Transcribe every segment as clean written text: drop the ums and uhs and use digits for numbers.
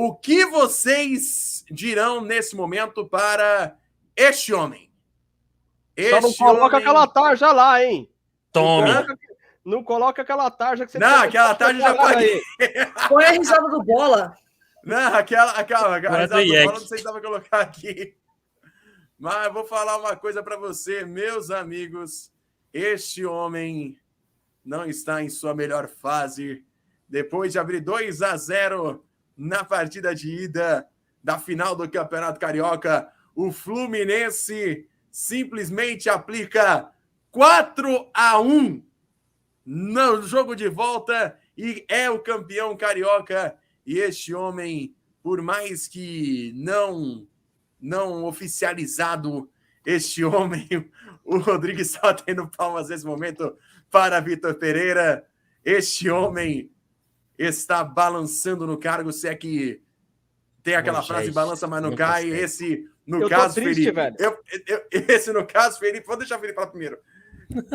O que vocês dirão nesse momento para este homem? Só não coloca aquela tarja lá, hein? Tome. Não coloca aquela tarja que você... Não, aquela tarja já paguei. Põe a risada do Bola. Não, aquela risada do Bola não sei se dá pra colocar aqui. Mas eu vou falar uma coisa para você, meus amigos. Este homem não está em sua melhor fase. Depois de abrir 2-0 na partida de ida da final do Campeonato Carioca, o Fluminense simplesmente aplica 4-1 no jogo de volta e é o campeão carioca. E este homem, por mais que não oficializado, este homem, o Rodrigo está tendo palmas nesse momento para Vitor Pereira. Este homem está balançando no cargo, se é que tem aquela frase, balança, mas não cai. Consegue. Esse, no caso, triste, Felipe. Esse, no caso, Felipe, vou deixar o Felipe falar primeiro.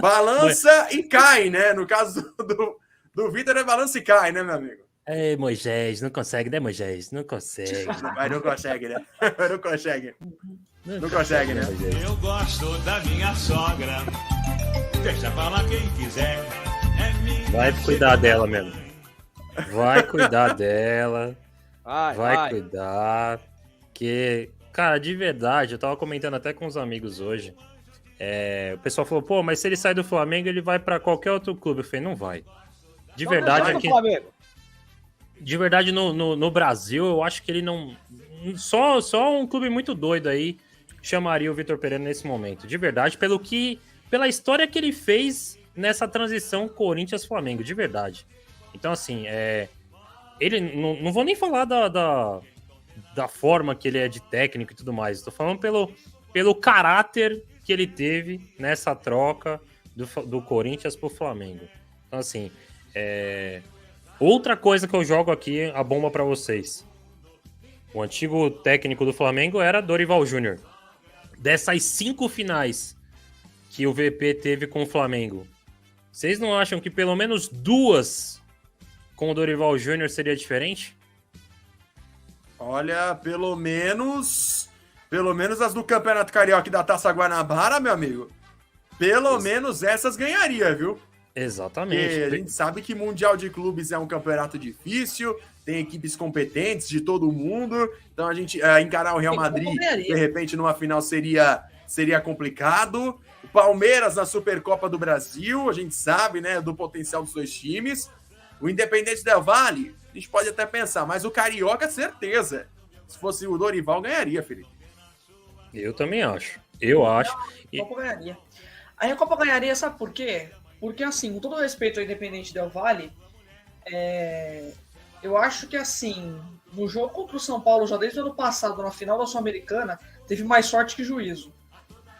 Balança e cai, né? No caso do Vitor, é balança e cai, né, meu amigo? É, Moisés, não consegue, né, Moisés? Não consegue. Mas não consegue, né? Não consegue. Não consegue, né? Eu gosto da minha sogra. Deixa falar quem quiser. É minha. Vai cuidar dela mesmo. Vai cuidar dela. Vai cuidar. Que, cara, de verdade, eu tava comentando até com os amigos hoje. O pessoal falou, pô, mas se ele sai do Flamengo, ele vai pra qualquer outro clube. Eu falei, não vai. De verdade, aqui. De verdade, no Brasil, eu acho que ele não... Só um clube muito doido aí chamaria o Vitor Pereira nesse momento. De verdade, pela história que ele fez nessa transição Corinthians-Flamengo, de verdade. Então, assim, ele... Não vou nem falar da forma que ele é de técnico e tudo mais. Estou falando pelo caráter que ele teve nessa troca do Corinthians pro Flamengo. Então, assim, outra coisa que eu jogo aqui, a bomba para vocês. O antigo técnico do Flamengo era Dorival Júnior. Dessas 5 finais que o VP teve com o Flamengo, vocês não acham que pelo menos 2 com o Dorival Júnior seria diferente? Olha, pelo menos as do Campeonato Carioca e da Taça Guanabara, meu amigo. Pelo menos essas ganharia, viu? Exatamente. Porque a gente sabe que Mundial de Clubes é um campeonato difícil, tem equipes competentes de todo mundo, então a gente encarar o Real Madrid, de repente, numa final seria complicado. O Palmeiras na Supercopa do Brasil, a gente sabe, né, do potencial dos 2 times. O Independente Del Valle, a gente pode até pensar, mas o Carioca, certeza. Se fosse o Dorival, ganharia, Felipe. Eu também acho. Eu acho. A Copa ganharia. Aí a Copa ganharia, sabe por quê? Porque, assim, com todo respeito ao Independente Del Valle, eu acho que, assim, no jogo contra o São Paulo, já desde o ano passado, na final da Sul-Americana, teve mais sorte que juízo.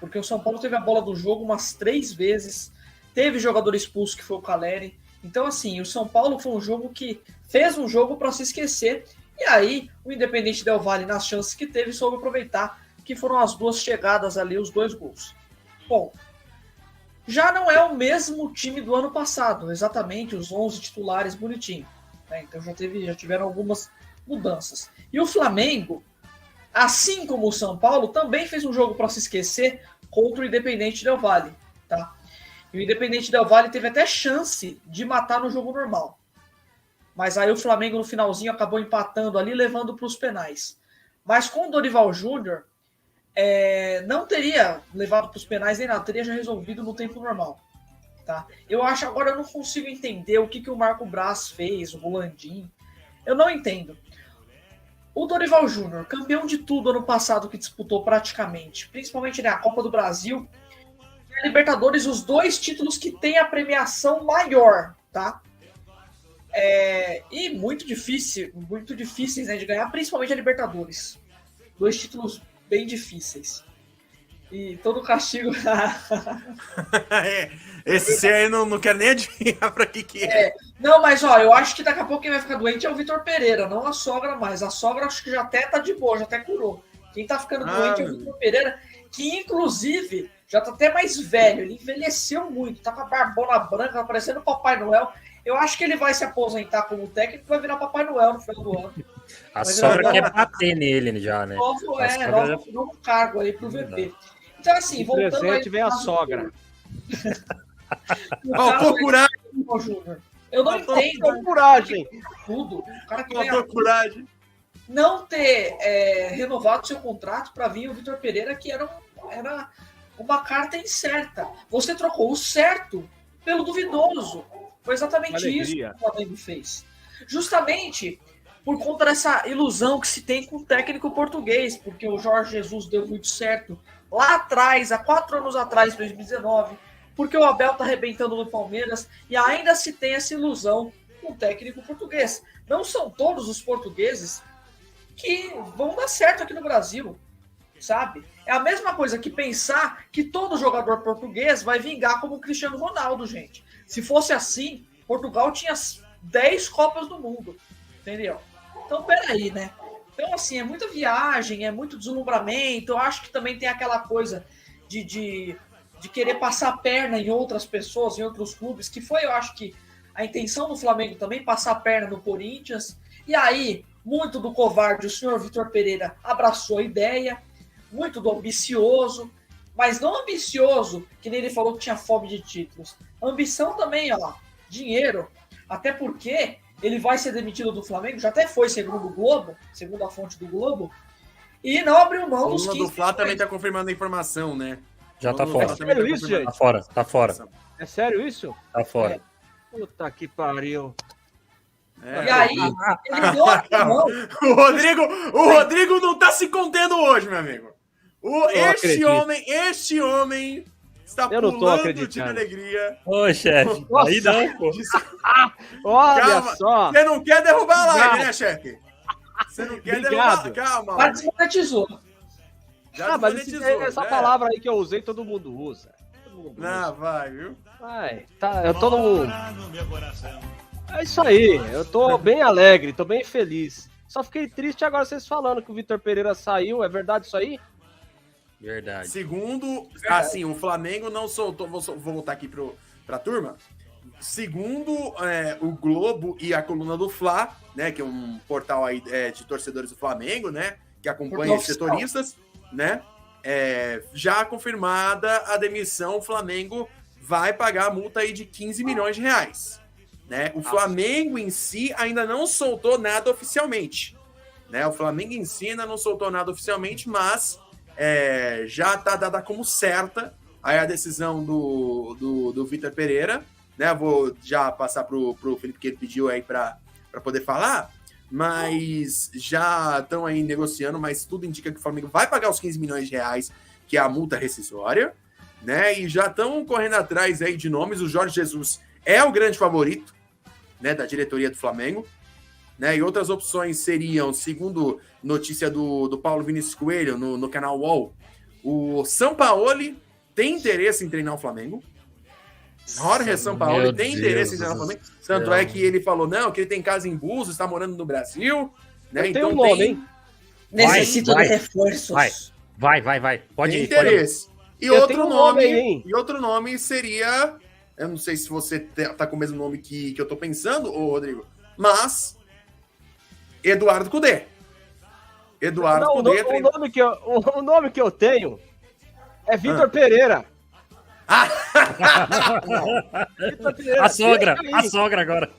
Porque o São Paulo teve a bola do jogo umas 3 vezes, teve jogador expulso, que foi o Caleri. Então, assim, o São Paulo foi um jogo que fez um jogo para se esquecer. E aí, o Independente Del Valle, nas chances que teve, soube aproveitar, que foram as 2 chegadas ali, os 2 gols. Bom, já não é o mesmo time do ano passado, exatamente, os 11 titulares bonitinho. Né? Então já tiveram algumas mudanças. E o Flamengo, assim como o São Paulo, também fez um jogo para se esquecer contra o Independente Del Valle. Tá? E o Independente Del Valle teve até chance de matar no jogo normal. Mas aí o Flamengo no finalzinho acabou empatando ali, levando para os penais. Mas com o Dorival Júnior, não teria levado para os penais nem nada, teria já resolvido no tempo normal. Tá? Eu acho, agora eu não consigo entender o que o Marco Braz fez, o Rolandim. Eu não entendo. O Dorival Júnior, campeão de tudo ano passado que disputou praticamente, principalmente na Copa do Brasil, e a Libertadores, os 2 títulos que tem a premiação maior, tá? E muito difíceis, né, de ganhar, principalmente a Libertadores. 2 títulos bem difíceis. E todo castigo... Esse aí não quer nem adivinhar pra que é. Não, mas ó, eu acho que daqui a pouco quem vai ficar doente é o Vitor Pereira, não a sogra mais. A sogra acho que já até tá de boa, já até curou. Quem tá ficando doente é o Vitor Pereira, que inclusive já tá até mais velho, ele envelheceu muito, tá com a barbona branca, tá parecendo o Papai Noel. Eu acho que ele vai se aposentar como técnico e vai virar Papai Noel no final do ano. A sogra quer bater nele já, né? Novo cargo aí pro VP. Então, assim, voltando presente vem a sogra. Faltou coragem. Eu não entendo. Faltou coragem. Tudo. O cara que Faltou coragem. Não ter renovado seu contrato para vir o Vitor Pereira, que era uma carta incerta. Você trocou o certo pelo duvidoso. Foi exatamente isso que o Flamengo fez. Justamente por conta dessa ilusão que se tem com o técnico português, porque o Jorge Jesus deu muito certo lá atrás, há 4 anos atrás, 2019, porque o Abel tá arrebentando no Palmeiras, e ainda se tem essa ilusão com o técnico português. Não são todos os portugueses que vão dar certo aqui no Brasil, sabe? É a mesma coisa que pensar que todo jogador português vai vingar como o Cristiano Ronaldo, gente. Se fosse assim, Portugal tinha 10 Copas do Mundo, entendeu? Então, peraí, né? Então, assim, é muita viagem, é muito deslumbramento. Eu acho que também tem aquela coisa de querer passar a perna em outras pessoas, em outros clubes, que foi, eu acho que, a intenção do Flamengo também, passar a perna no Corinthians. E aí, muito do covarde, o senhor Vitor Pereira abraçou a ideia, muito do ambicioso, mas não ambicioso, que nem ele falou que tinha fome de títulos. Ambição também, ó, dinheiro. Até porque ele vai ser demitido do Flamengo, já até foi, segundo o Globo, segundo a fonte do Globo, e não abriu mão dos 15 milhões. O Flá também tá confirmando a informação, né? Já tá fora. É sério isso, gente? Tá fora. É sério isso? Tá fora. Puta que pariu. E aí, ele deu a mão. O Rodrigo não tá se contendo hoje, meu amigo. Este homem está pulando de alegria. Ô, chefe, aí não, pô. Olha só. Você não quer derrubar a live, né, chefe? Você não quer derrubar. Calma. Já desmonetizou. Mas essa palavra aí que eu usei, todo mundo usa. Não, vai, viu? Vai, tá, eu tô no... É isso aí, eu tô bem alegre, tô bem feliz. Só fiquei triste agora vocês falando que o Vitor Pereira saiu, é verdade isso aí? Verdade. Segundo, assim, o Flamengo não soltou, vou voltar aqui pra turma. Segundo o Globo e a coluna do Fla, né, que é um portal aí de torcedores do Flamengo, né, que acompanha os setoristas, né, já confirmada a demissão, o Flamengo vai pagar a multa aí de 15 milhões de reais. Né? O Flamengo em si ainda não soltou nada oficialmente. Né? O Flamengo em si ainda não soltou nada oficialmente, mas já está dada como certa aí a decisão do Vitor Pereira. Né? Vou já passar pro Felipe, que ele pediu aí para poder falar, mas já estão aí negociando, mas tudo indica que o Flamengo vai pagar os 15 milhões de reais, que é a multa rescisória, né? E já estão correndo atrás aí de nomes. O Jorge Jesus é o grande favorito, né, da diretoria do Flamengo, né? E outras opções seriam, segundo notícia do Paulo Vinícius Coelho no canal UOL, o Sampaoli tem interesse em treinar o Flamengo. Jorge Sampaoli tem interesse em treinar o Flamengo. Tanto é que ele falou, não, que ele tem casa em Búzios, está morando no Brasil, né? Então tem um nome, hein? Necessito de reforços. Vai. Pode tem ir. Interesse. Pode ir. E outro nome seria... Eu não sei se você tá com o mesmo nome que eu tô pensando, ô Rodrigo, mas Eduardo Cudê. Eduardo Cudê. O nome que eu tenho é Vitor Pereira. Vitor Pereira. A sogra agora.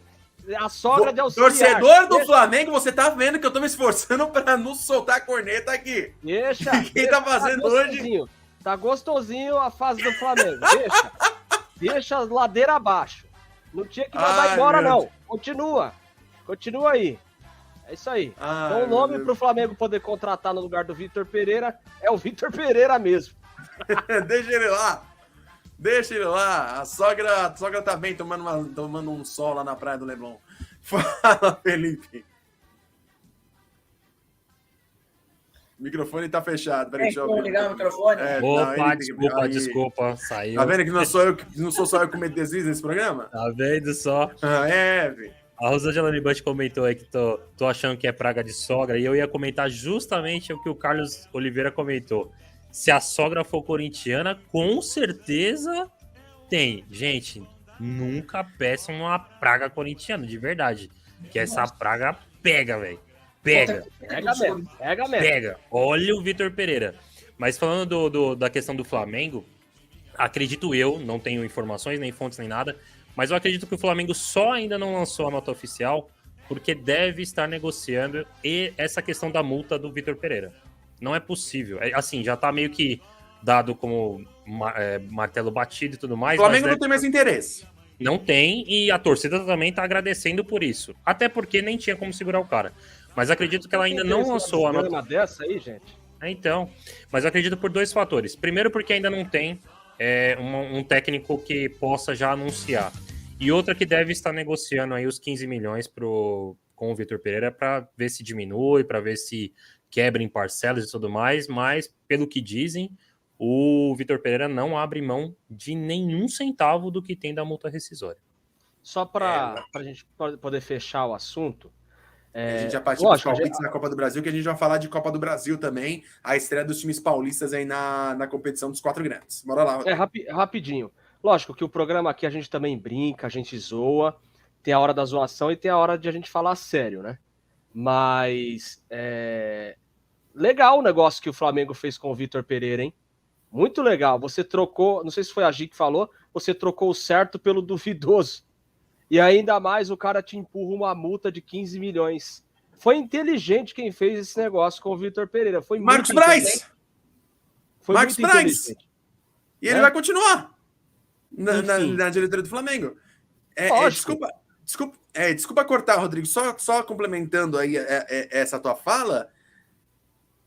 A sogra de auxiliar. Torcedor do Flamengo, você tá vendo que eu tô me esforçando pra não soltar a corneta aqui. Quem tá fazendo hoje? Tá gostosinho a fase do Flamengo. Deixa a ladeira abaixo. Não tinha que mandar embora, não. Continua aí. É isso aí. Então o nome pro Flamengo poder contratar no lugar do Vitor Pereira é o Vitor Pereira mesmo. Deixa ele lá. A sogra tá bem tomando um sol lá na praia do Leblon. Fala, Felipe. O microfone tá fechado. Peraí, deixa eu ligar o microfone. Opa, desculpa. Saiu. Tá vendo que não sou só eu que meto deslize nesse programa? Tá vendo só? Velho. A Rosângela Libush comentou aí que tô achando que é praga de sogra, e eu ia comentar justamente o que o Carlos Oliveira comentou. Se a sogra for corintiana, com certeza tem. Gente, nunca peçam uma praga corintiana, de verdade. Que essa praga pega, velho. Pega. Pega. Olha o Vitor Pereira. Mas falando da questão do Flamengo, acredito eu, não tenho informações, nem fontes, nem nada, mas eu acredito que o Flamengo só ainda não lançou a nota oficial porque deve estar negociando essa questão da multa do Vitor Pereira. Não é possível. Assim, já tá meio que dado como martelo batido e tudo mais. O Flamengo não tem mais interesse. Não tem, e a torcida também tá agradecendo por isso. Até porque nem tinha como segurar o cara. Mas acredito que ela ainda não lançou a nota dessa aí, gente. Então, mas eu acredito por 2 fatores. Primeiro, porque ainda não tem um técnico que possa já anunciar. E outra que deve estar negociando aí os 15 milhões com o Vitor Pereira para ver se diminui, para ver se quebra em parcelas e tudo mais. Mas, pelo que dizem, o Vitor Pereira não abre mão de nenhum centavo do que tem da multa rescisória. Só para a gente poder fechar o assunto. A gente já partiu para os palpites na Copa do Brasil, que a gente vai falar de Copa do Brasil também, a estreia dos times paulistas aí na competição dos 4 grandes. Bora lá. Rapidinho. Lógico que o programa aqui a gente também brinca, a gente zoa, tem a hora da zoação e tem a hora de a gente falar sério, né? Mas legal o negócio que o Flamengo fez com o Vitor Pereira, hein? Muito legal. Você trocou, não sei se foi a Gi que falou, você trocou o certo pelo duvidoso. E ainda mais o cara te empurra uma multa de 15 milhões. Foi inteligente quem fez esse negócio com o Vitor Pereira. Foi Marcos Braz! Marcos Braz! E ele vai continuar na diretoria do Flamengo. Desculpa cortar, Rodrigo. Só complementando aí essa tua fala.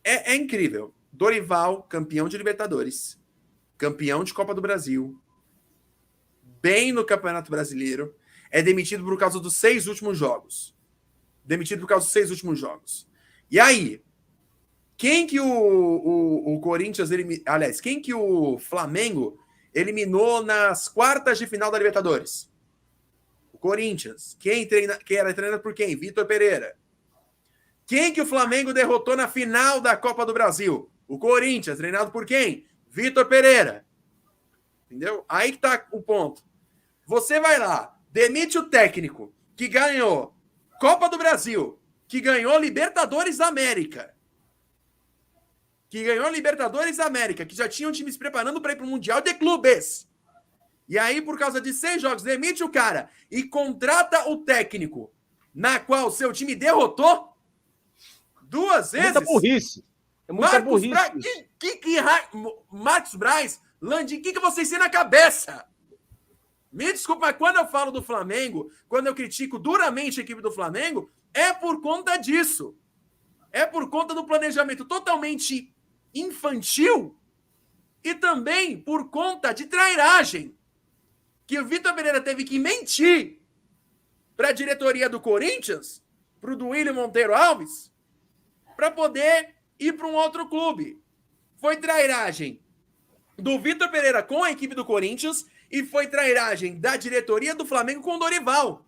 É incrível. Dorival, campeão de Libertadores, campeão de Copa do Brasil, bem no Campeonato Brasileiro, é demitido por causa dos 6 últimos jogos. E aí, quem que o Corinthians, quem que o Flamengo eliminou nas quartas de final da Libertadores? O Corinthians. Quem era treinado por quem? Vitor Pereira. Quem que o Flamengo derrotou na final da Copa do Brasil? O Corinthians, treinado por quem? Vitor Pereira. Entendeu? Aí que tá o ponto. Você vai lá, demite o técnico que ganhou Copa do Brasil, que ganhou Libertadores da América, que já tinham times preparando para ir para o Mundial de Clubes. E aí, por causa de 6 jogos, demite o cara e contrata o técnico na qual seu time derrotou 2 vezes. Muita burrice. É muita burrice. Marcos Braz, Landim, o que vocês têm na cabeça? Me desculpa, mas quando eu falo do Flamengo, quando eu critico duramente a equipe do Flamengo, é por conta disso. É por conta do planejamento totalmente infantil e também por conta de trairagem que o Vitor Pereira teve que mentir para a diretoria do Corinthians, para o Duílio Monteiro Alves, para poder ir para um outro clube. Foi trairagem do Vitor Pereira com a equipe do Corinthians e foi trairagem da diretoria do Flamengo com o Dorival.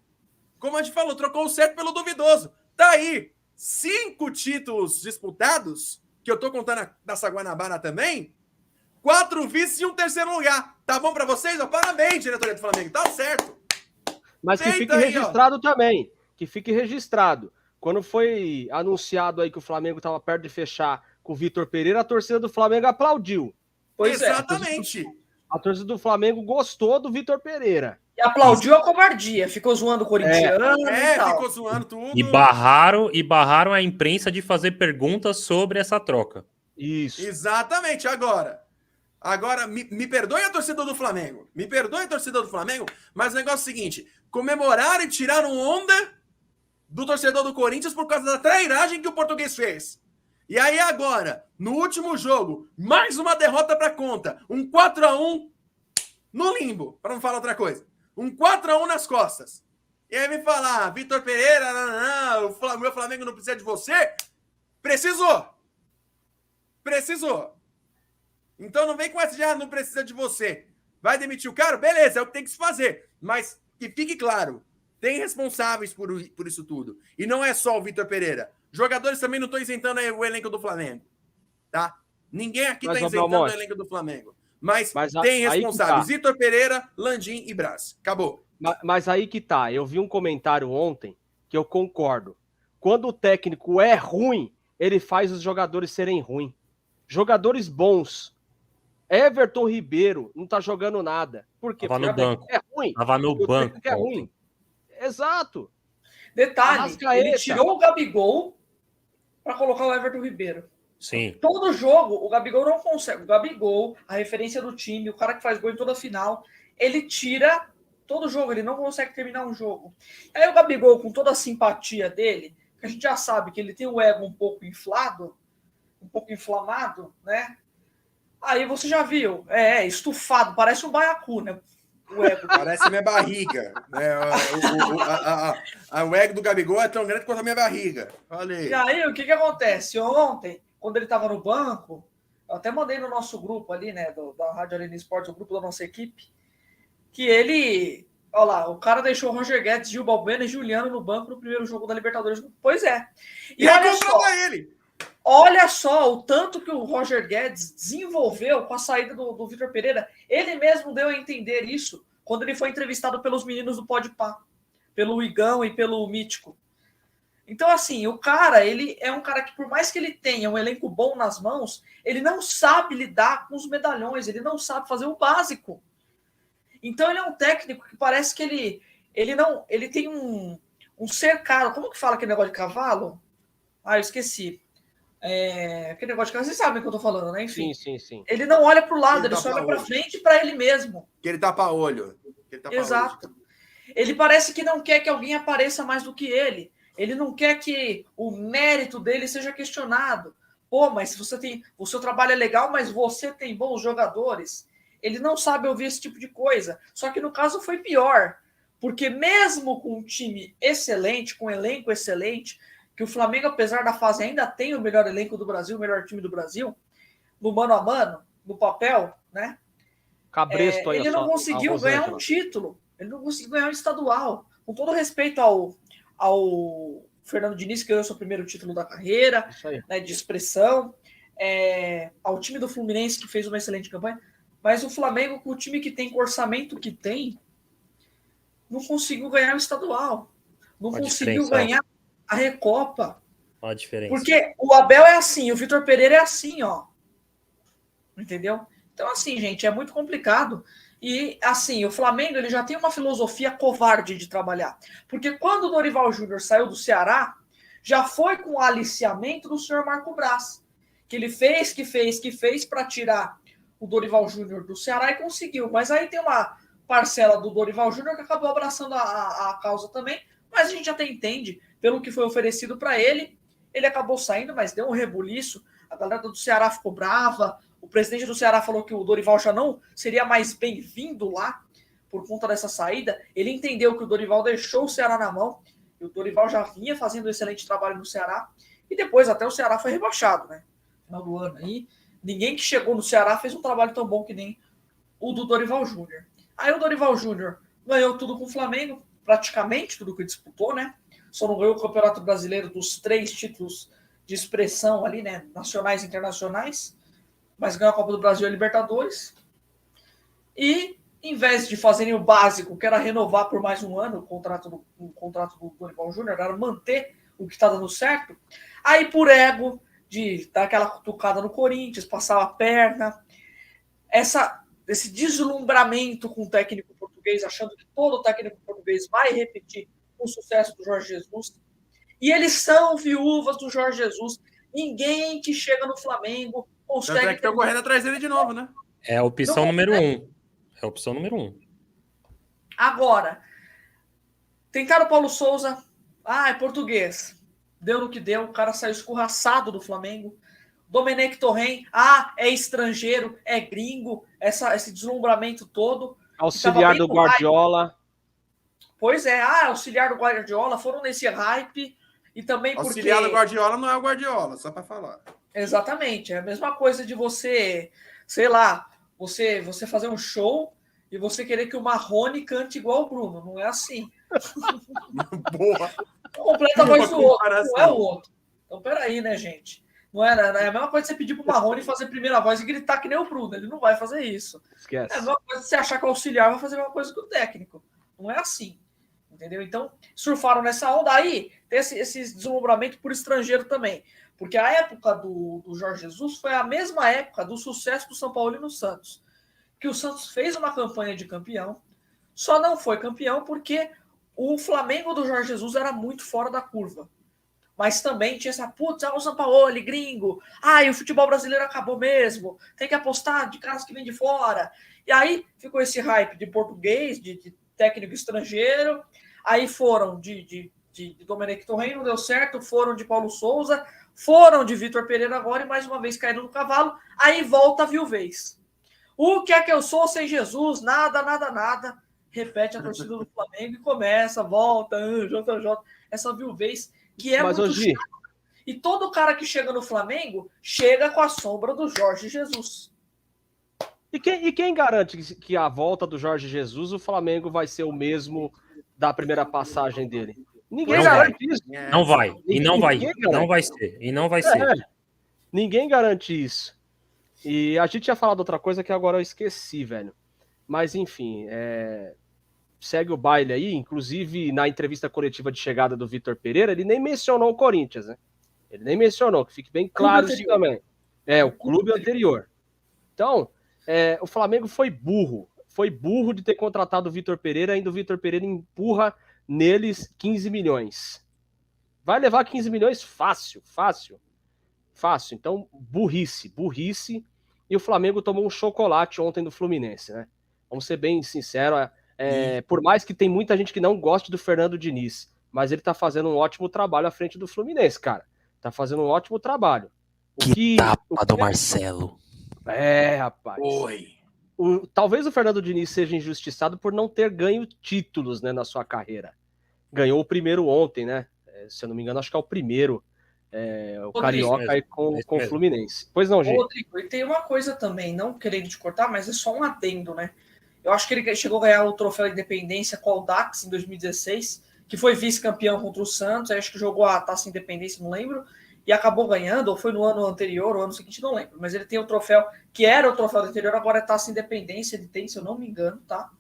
Como a gente falou, trocou o certo pelo duvidoso. Tá aí, 5 títulos disputados, que eu tô contando nessa Guanabara também, 4 vices e um terceiro lugar. Tá bom pra vocês? Parabéns, diretoria do Flamengo, tá certo. Mas que fique registrado também, que fique registrado. Quando foi anunciado aí que o Flamengo estava perto de fechar com o Vitor Pereira, a torcida do Flamengo aplaudiu. Exatamente. A torcida do Flamengo gostou do Vitor Pereira. E aplaudiu a covardia. Ficou zoando o corintiano. Ficou zoando tudo. E barraram a imprensa de fazer perguntas sobre essa troca. Isso. Exatamente. Agora me perdoe a torcida do Flamengo. Mas o negócio é o seguinte. Comemoraram e tiraram onda do torcedor do Corinthians por causa da trairagem que o português fez. E aí agora, no último jogo, mais uma derrota para conta. Um 4-1 no limbo, para não falar outra coisa. Um 4-1 nas costas. E aí vem falar, Vitor Pereira, o meu Flamengo não precisa de você. Precisou. Então não vem com essa não precisa de você. Vai demitir o cara? Beleza, é o que tem que se fazer. Mas que fique claro, tem responsáveis por isso tudo. E não é só o Vitor Pereira. Jogadores também não estão isentando o elenco do Flamengo. Tá? Ninguém aqui está isentando o elenco do Flamengo. Mas tem responsáveis. Vitor Pereira, Landim e Braz. Acabou. Mas aí que tá. Eu vi um comentário ontem que eu concordo. quando o técnico é ruim, ele faz os jogadores serem ruins. Jogadores bons. Everton Ribeiro não tá jogando nada. Por quê? Tava no banco. É ruim. Tava no banco. É ruim. Exato. Detalhe, ele tirou o Gabigol para colocar o Everton Ribeiro. Sim. Todo jogo, o Gabigol não consegue. O Gabigol, a referência do time, o cara que faz gol em toda final, ele tira todo jogo, ele não consegue terminar um jogo. Aí o Gabigol, com toda a simpatia dele, que a gente já sabe que ele tem o ego um pouco inflado, um pouco inflamado, né? Aí você já viu, estufado, parece um baiacu, né? O ego. Parece minha barriga. Né? O ego do Gabigol é tão grande quanto a minha barriga. Olha aí. E aí, o que acontece? Ontem, quando ele estava no banco, eu até mandei no nosso grupo ali, né, da Rádio Arena Esportes, o grupo da nossa equipe, que ele... Olha lá, o cara deixou o Roger Guedes, Gil Balbuena e Juliano no banco no primeiro jogo da Libertadores. Pois é. E olha só, ele. Olha só o tanto que o Roger Guedes desenvolveu com a saída do Vitor Pereira. Ele mesmo deu a entender isso quando ele foi entrevistado pelos meninos do Podpah, pelo Igão e pelo Mítico. Então, assim, o cara, ele é um cara que, por mais que ele tenha um elenco bom nas mãos, ele não sabe lidar com os medalhões, ele não sabe fazer o básico. Então, ele é um técnico que parece que ele tem um cercado. Como que fala aquele negócio de cavalo? Ah, eu esqueci. Aquele negócio de cavalo, vocês sabem o que eu tô falando, né? Enfim. Sim. Ele não olha para o lado, ele só olha para frente e para ele mesmo. Que ele tapa olho. Exato. Ele parece que não quer que alguém apareça mais do que ele. Ele não quer que o mérito dele seja questionado. Pô, mas o seu trabalho é legal, mas você tem bons jogadores. Ele não sabe ouvir esse tipo de coisa. Só que no caso foi pior. Porque mesmo com um time excelente, com um elenco excelente, que o Flamengo, apesar da fase, ainda tem o melhor elenco do Brasil, o melhor time do Brasil, no mano a mano, no papel, né? Cabresto ele não conseguiu ganhar um título. Ele não conseguiu ganhar um estadual. Com todo respeito ao Fernando Diniz, que ganhou seu primeiro título da carreira, né, de expressão, ao time do Fluminense, que fez uma excelente campanha, mas o Flamengo, com o time que tem, com o orçamento que tem, não conseguiu ganhar o estadual. Não conseguiu ganhar a Recopa. Olha a diferença. Porque o Abel é assim, o Vitor Pereira é assim, ó. Entendeu? Então, assim, gente, é muito complicado. E, assim, o Flamengo ele já tem uma filosofia covarde de trabalhar. Porque quando o Dorival Júnior saiu do Ceará, já foi com o aliciamento do senhor Marco Braz. Que ele fez para tirar o Dorival Júnior do Ceará e conseguiu. Mas aí tem uma parcela do Dorival Júnior que acabou abraçando a causa também. Mas a gente até entende, pelo que foi oferecido para ele, ele acabou saindo, mas deu um rebuliço. A galera do Ceará ficou brava. O presidente do Ceará falou que o Dorival já não seria mais bem-vindo lá por conta dessa saída. Ele entendeu que o Dorival deixou o Ceará na mão. E o Dorival já vinha fazendo um excelente trabalho no Ceará. E depois até o Ceará foi rebaixado, né? No final do ano aí. Ninguém que chegou no Ceará fez um trabalho tão bom que nem o do Dorival Júnior. Aí o Dorival Júnior ganhou tudo com o Flamengo, praticamente tudo que disputou, né? Só não ganhou o Campeonato Brasileiro dos 3 títulos de expressão ali, né? Nacionais e internacionais. Mas ganhou a Copa do Brasil e a Libertadores. E, em vez de fazerem o básico, que era renovar por mais um ano o contrato do Dorival Júnior, era manter o que está dando certo, aí por ego de dar aquela cutucada no Corinthians, passar a perna, esse deslumbramento com o técnico português, achando que todo técnico português vai repetir o sucesso do Jorge Jesus. E eles são viúvas do Jorge Jesus. Ninguém que chega no Flamengo consegue... Até que estão correndo atrás dele de novo, né? É a opção número 1. É a opção número 1. Agora, tentaram o Paulo Souza. É português. Deu no que deu. O cara saiu escorraçado do Flamengo. Domenech Torrent. É estrangeiro. É gringo. Esse deslumbramento todo. Auxiliar do Guardiola. Hype. Pois é. Auxiliar do Guardiola. Foram nesse hype. E também porque... Auxiliar do Guardiola não é o Guardiola, só para falar. Exatamente. É a mesma coisa de você, sei lá, você fazer um show e você querer que o Marrone cante igual o Bruno. Não é assim. Boa. Completa a voz do outro, não é o outro. Então, peraí, né, gente? Não é a mesma coisa que você pedir pro Marrone fazer a primeira voz e gritar que nem o Bruno. Ele não vai fazer isso. Esquece. É a mesma coisa que você achar que o auxiliar vai fazer a mesma coisa que o técnico. Não é assim. Entendeu? Então, surfaram nessa onda. Aí, ter esse deslumbramento por estrangeiro também. Porque a época do Jorge Jesus foi a mesma época do sucesso do São Paulo e no Santos. Que o Santos fez uma campanha de campeão, só não foi campeão porque o Flamengo do Jorge Jesus era muito fora da curva. Mas também tinha essa, o São Paulo, gringo. E o futebol brasileiro acabou mesmo. Tem que apostar de caras que vêm de fora. E aí ficou esse hype de português, de técnico estrangeiro. Aí foram de Domenech Torrent, não deu certo. Foram de Paulo Souza. Foram de Vitor Pereira agora e mais uma vez caíram no cavalo. Aí volta a viuvez. O que é que eu sou sem Jesus? Nada, nada, nada. Repete a torcida do Flamengo e começa, volta, JJ. Essa viuvez que é muito hoje... chato. E todo cara que chega no Flamengo chega com a sombra do Jorge Jesus. E quem garante que a volta do Jorge Jesus o Flamengo vai ser o mesmo da primeira passagem dele? Ninguém garante isso. Não vai. E não vai. Não vai ser. E não vai ser. Ninguém garante isso. E a gente tinha falado outra coisa que agora eu esqueci, velho. Mas, enfim, segue o baile aí. Inclusive, na entrevista coletiva de chegada do Vitor Pereira, ele nem mencionou o Corinthians, né? Ele nem mencionou, que fique bem claro isso também. O clube anterior. Então, o Flamengo foi burro. Foi burro de ter contratado o Vitor Pereira, ainda o Vitor Pereira empurra neles 15 milhões. Vai levar 15 milhões fácil. Então, burrice. E o Flamengo tomou um chocolate ontem do Fluminense, né? Vamos ser bem sinceros. Por mais que tem muita gente que não goste do Fernando Diniz, mas ele tá fazendo um ótimo trabalho à frente do Fluminense, cara. Tá fazendo um ótimo trabalho. Tapa do Marcelo. Rapaz. Oi. Talvez o Fernando Diniz seja injustiçado por não ter ganho títulos, né, na sua carreira. Ganhou o primeiro ontem, né? Se eu não me engano, acho que é o primeiro. O Carioca aí com o Fluminense. Pois não, gente. Rodrigo, e tem uma coisa também, não querendo te cortar, mas é só um adendo, né? Eu acho que ele chegou a ganhar o troféu de Independência com o Audax em 2016, que foi vice-campeão contra o Santos, acho que jogou a Taça Independência, não lembro, e acabou ganhando, ou foi no ano anterior, ou ano seguinte, não lembro. Mas ele tem o troféu, que era o troféu anterior, agora é Taça Independência, ele tem, se eu não me engano, tá?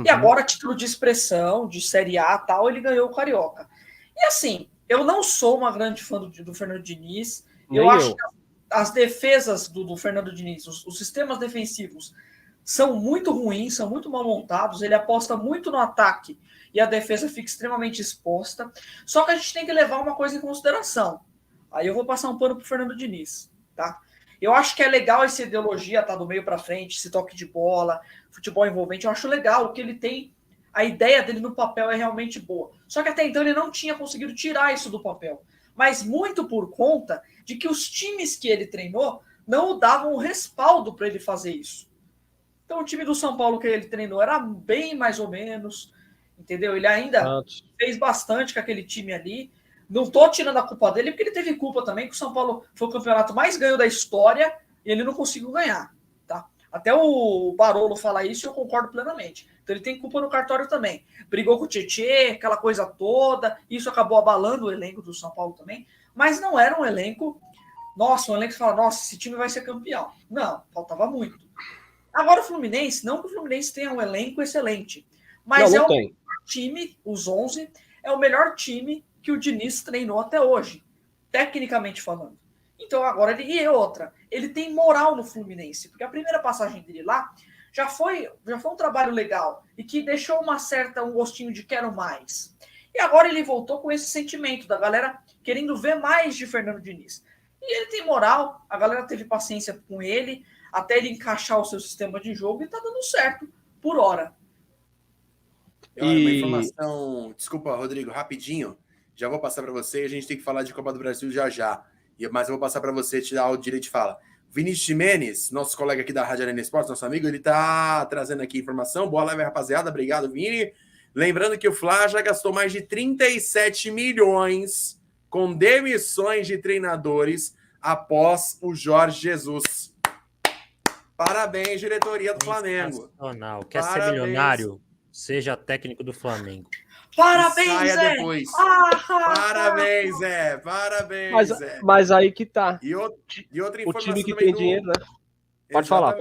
E agora, título de expressão, de Série A e tal, ele ganhou o Carioca. E assim, eu não sou uma grande fã do Fernando Diniz. Eu acho que as defesas do Fernando Diniz, os sistemas defensivos, são muito ruins, são muito mal montados. Ele aposta muito no ataque e a defesa fica extremamente exposta. Só que a gente tem que levar uma coisa em consideração. Aí eu vou passar um pano pro Fernando Diniz, tá? Eu acho que é legal essa ideologia, tá, do meio para frente, esse toque de bola, futebol envolvente. Eu acho legal o que ele tem. A ideia dele no papel é realmente boa. Só que até então ele não tinha conseguido tirar isso do papel. Mas muito por conta de que os times que ele treinou não o davam o respaldo para ele fazer isso. Então o time do São Paulo que ele treinou era bem mais ou menos, entendeu? Ele ainda fez bastante com aquele time ali. Não tô tirando a culpa dele, porque ele teve culpa também, que o São Paulo foi o campeonato mais ganho da história e ele não conseguiu ganhar, tá? Até o Barolo fala isso e eu concordo plenamente. Então ele tem culpa no cartório também. Brigou com o Tietê, aquela coisa toda. Isso acabou abalando o elenco do São Paulo também. Mas não era um elenco... Nossa, um elenco que fala, nossa, esse time vai ser campeão. Não, faltava muito. Agora o Fluminense, não que o Fluminense tenha um elenco excelente. Mas não é o melhor time, os 11, é o melhor time que o Diniz treinou até hoje. Tecnicamente falando. Então agora ele tem moral no Fluminense. Porque a primeira passagem dele lá... Já foi um trabalho legal e que deixou um gostinho de quero mais. E agora ele voltou com esse sentimento da galera querendo ver mais de Fernando Diniz. E ele tem moral, a galera teve paciência com ele, até ele encaixar o seu sistema de jogo e tá dando certo por hora. Uma informação, desculpa, Rodrigo, rapidinho, já vou passar para você, a gente tem que falar de Copa do Brasil já. Mas eu vou passar para você te dar o direito de fala. Vinícius Ximenes, nosso colega aqui da Rádio Arena Esportes, nosso amigo, ele tá trazendo aqui informação. Boa live, rapaziada. Obrigado, Vini. Lembrando que o Fla já gastou mais de 37 milhões com demissões de treinadores após o Jorge Jesus. Parabéns, diretoria do Flamengo. Quer ser milionário? Seja técnico do Flamengo. Parabéns, Zé! Depois. Parabéns, Zé! Parabéns, Zé! Mas aí que tá. E outra informação, o time que tem dinheiro, né? Pode falar.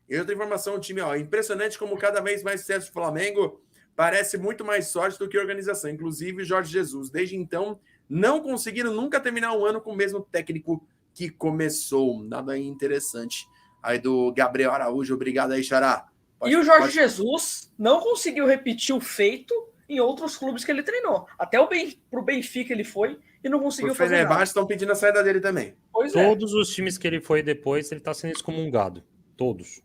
E outra informação, o time, inimpressionante como cada vez mais sucesso do Flamengo parece muito mais sorte do que organização. Inclusive, Jorge Jesus, desde então, não conseguiram nunca terminar um ano com o mesmo técnico que começou. Nada interessante. Aí do Gabriel Araújo, obrigado aí, Xará. E o Jorge Jesus não conseguiu repetir o feito em outros clubes que ele treinou. Até pro Benfica ele foi e não conseguiu fazer nada. O Fenerbahçe estão pedindo a saída dele também. Todos os times que ele foi depois, ele está sendo excomungado. Todos.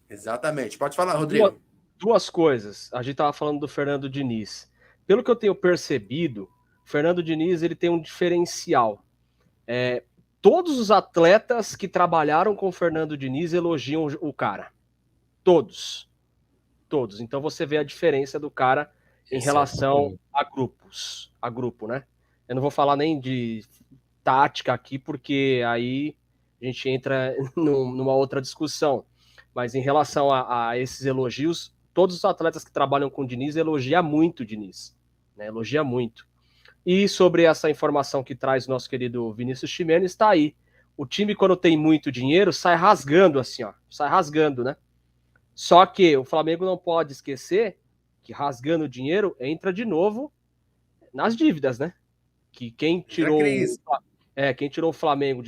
Exatamente. Pode falar, Rodrigo. Duas coisas. A gente estava falando do Fernando Diniz. Pelo que eu tenho percebido, o Fernando Diniz ele tem um diferencial. Todos os atletas que trabalharam com o Fernando Diniz elogiam o cara. Todos. Então você vê a diferença do cara em relação a grupos. A grupo, né? Eu não vou falar nem de tática aqui, porque aí a gente entra numa outra discussão. Mas em relação a esses elogios, todos os atletas que trabalham com o Diniz elogiam muito o Diniz. Né? Elogia muito. E sobre essa informação que traz o nosso querido Vinícius Ximenes, está aí. O time, quando tem muito dinheiro, sai rasgando assim, ó. Sai rasgando, né? Só que o Flamengo não pode esquecer que rasgando o dinheiro entra de novo nas dívidas, né? Que quem tirou o Flamengo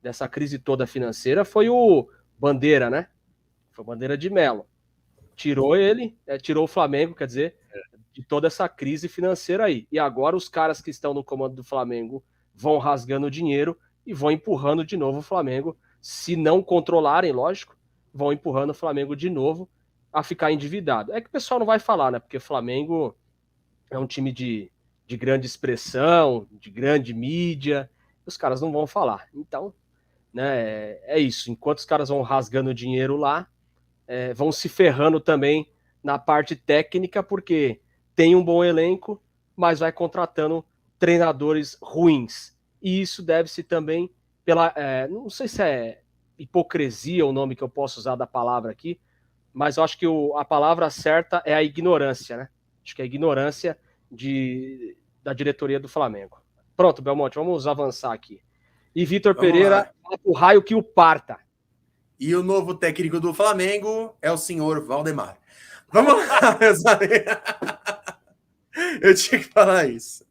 dessa crise toda financeira foi o Bandeira, né? Foi o Bandeira de Melo. Tirou o Flamengo, quer dizer, de toda essa crise financeira aí. E agora os caras que estão no comando do Flamengo vão rasgando o dinheiro e vão empurrando de novo o Flamengo. Se não controlarem, lógico, vão empurrando o Flamengo de novo a ficar endividado. É que o pessoal não vai falar, né? Porque o Flamengo é um time de grande expressão, de grande mídia. Os caras não vão falar. Então, né, é isso. Enquanto os caras vão rasgando dinheiro lá, vão se ferrando também na parte técnica, porque tem um bom elenco, mas vai contratando treinadores ruins. E isso deve-se também pela... não sei se é hipocrisia o nome que eu posso usar da palavra aqui, mas eu acho que a palavra certa é a ignorância, né? Acho que é a ignorância da diretoria do Flamengo. Pronto, Belmonte, vamos avançar aqui. E Vitor Pereira, o raio que o parta. E o novo técnico do Flamengo é o senhor Valdemar. Vamos lá, meus amigos. Eu tinha que falar isso.